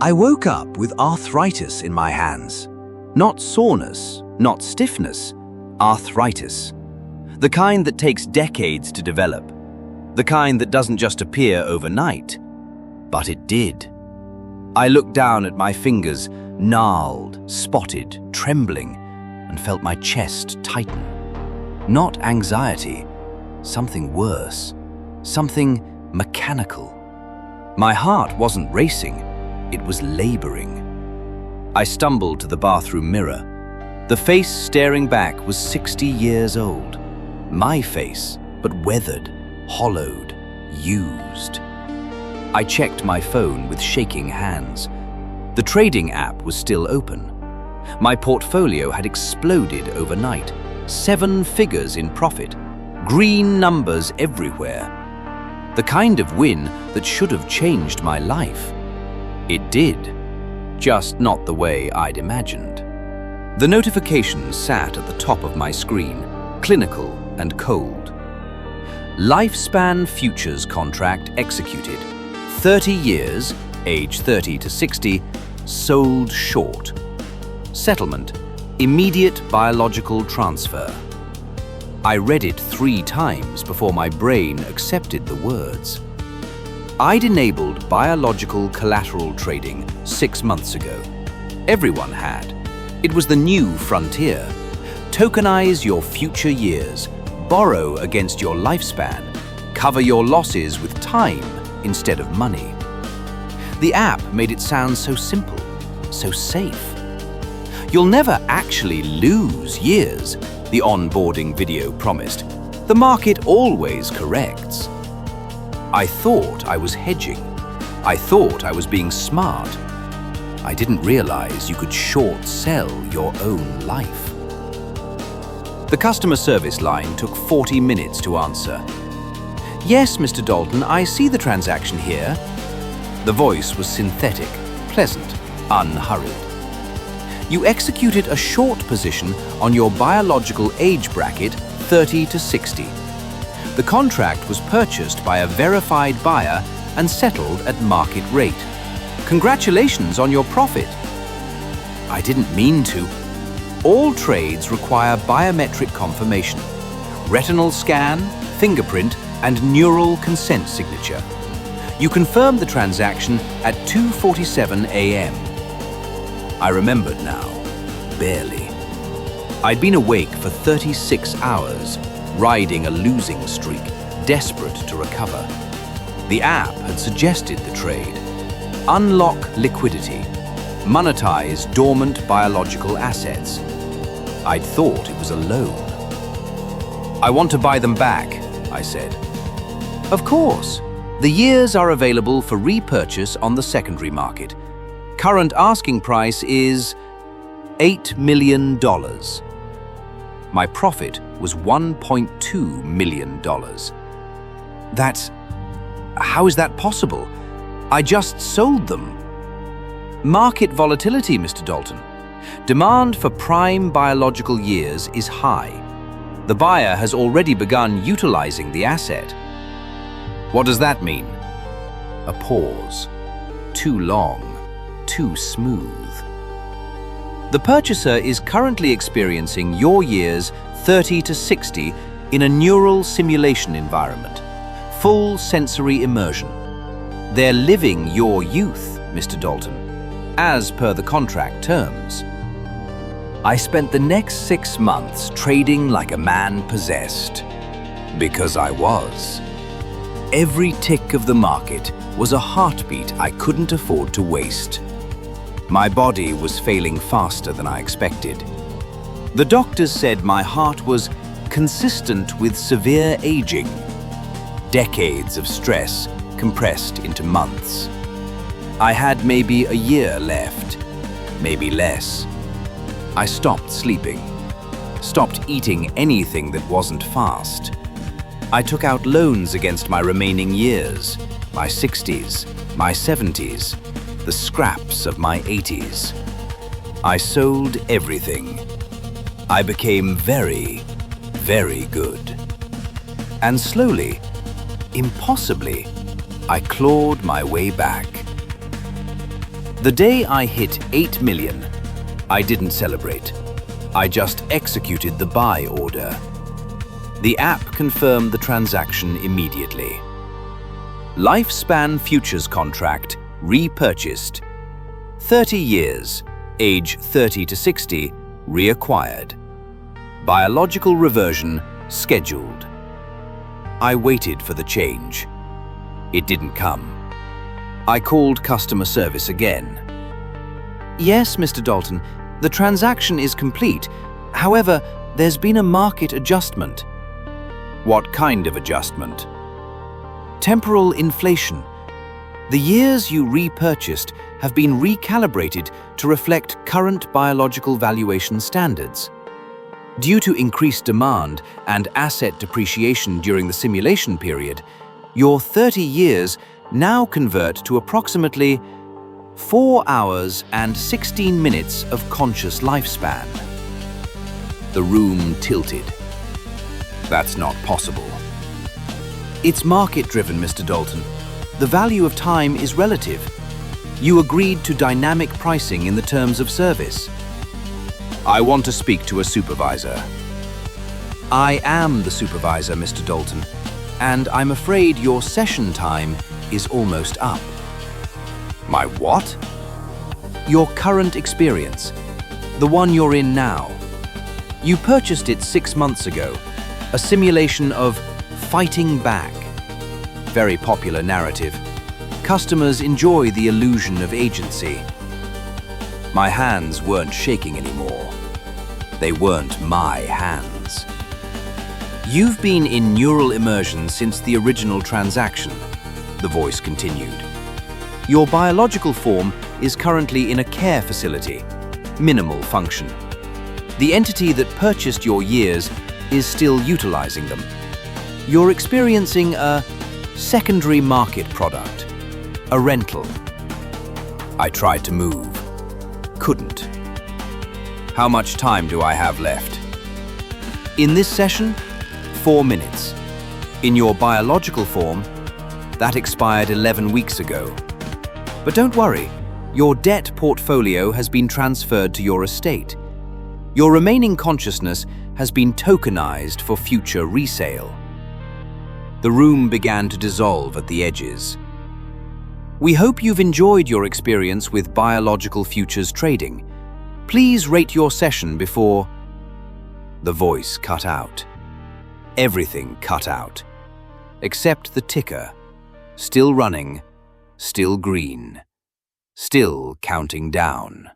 I woke up with arthritis in my hands. Not soreness, not stiffness, arthritis. The kind that takes decades to develop. The kind that doesn't just appear overnight. But it did. I looked down at my fingers, gnarled, spotted, trembling, and felt my chest tighten. Not anxiety, something worse, something mechanical. My heart wasn't racing, it was laboring. I stumbled to the bathroom mirror. The face staring back was 60 years old. My face, but weathered, hollowed, used. I checked my phone with shaking hands. The trading app was still open. My portfolio had exploded overnight. 7 figures in profit. Green numbers everywhere. The kind of win that should have changed my life. It did, just not the way I'd imagined. The notifications sat at the top of my screen, clinical and cold. Lifespan futures contract executed. 30 years, age 30 to 60, sold short. Settlement, immediate biological transfer. I read it 3 times before my brain accepted the words. I'd enabled biological collateral trading 6 months ago. Everyone had. It was the new frontier. Tokenize your future years, borrow against your lifespan, cover your losses with time instead of money. The app made it sound so simple, so safe. You'll never actually lose years, the onboarding video promised. The market always corrects. I thought I was hedging. I thought I was being smart. I didn't realize you could short sell your own life. The customer service line took 40 minutes to answer. Yes, Mr. Dalton, I see the transaction here. The voice was synthetic, pleasant, unhurried. You executed a short position on your biological age bracket 30 to 60. The contract was purchased by a verified buyer and settled at market rate. Congratulations on your profit. I didn't mean to. All trades require biometric confirmation. Retinal scan, fingerprint, and neural consent signature. You confirmed the transaction at 2:47 a.m. I remembered now, barely. I'd been awake for 36 hours, riding a losing streak, desperate to recover. The app had suggested the trade. Unlock liquidity. Monetize dormant biological assets. I'd thought it was a loan. I want to buy them back, I said. Of course. The years are available for repurchase on the secondary market. Current asking price is $8 million. My profit was $1.2 million. How is that possible? I just sold them. Market volatility, Mr. Dalton. Demand for prime biological years is high. The buyer has already begun utilizing the asset. What does that mean? A pause. Too long. Too smooth. The purchaser is currently experiencing your years 30 to 60 in a neural simulation environment. Full sensory immersion. They're living your youth, Mr. Dalton, as per the contract terms. I spent the next 6 months trading like a man possessed. Because I was. Every tick of the market was a heartbeat I couldn't afford to waste. My body was failing faster than I expected. The doctors said my heart was consistent with severe aging. Decades of stress compressed into months. I had maybe a year left, maybe less. I stopped sleeping, stopped eating anything that wasn't fast. I took out loans against my remaining years, my 60s, my 70s, the scraps of my 80s. I sold everything. I became very, very good. And slowly, impossibly, I clawed my way back. The day I hit 8 million, I didn't celebrate. I just executed the buy order. The app confirmed the transaction immediately. Lifespan futures contract repurchased. 30 years, age 30 to 60, reacquired. Biological reversion scheduled. I waited for the change. It didn't come. I called customer service again. Yes, Mr. Dalton, the transaction is complete. However, there's been a market adjustment. What kind of adjustment? Temporal inflation. The years you repurchased have been recalibrated to reflect current biological valuation standards. Due to increased demand and asset depreciation during the simulation period, your 30 years now convert to approximately 4 hours and 16 minutes of conscious lifespan. The room tilted. That's not possible. It's market-driven, Mr. Dalton. The value of time is relative. You agreed to dynamic pricing in the terms of service. I want to speak to a supervisor. I am the supervisor, Mr. Dalton, and I'm afraid your session time is almost up. My what? Your current experience, the one you're in now. You purchased it 6 months ago, a simulation of fighting back. Very popular narrative. Customers enjoy the illusion of agency. My hands weren't shaking anymore. They weren't my hands. You've been in neural immersion since the original transaction, the voice continued. Your biological form is currently in a care facility, minimal function. The entity that purchased your years is still utilizing them. You're experiencing a secondary market product, a rental. I tried to move. Couldn't. How much time do I have left? In this session, 4 minutes. In your biological form, that expired 11 weeks ago. But don't worry, your debt portfolio has been transferred to your estate. Your remaining consciousness has been tokenized for future resale. The room began to dissolve at the edges. We hope you've enjoyed your experience with biological futures trading. Please rate your session before... The voice cut out. Everything cut out, except the ticker, still running, still green, still counting down.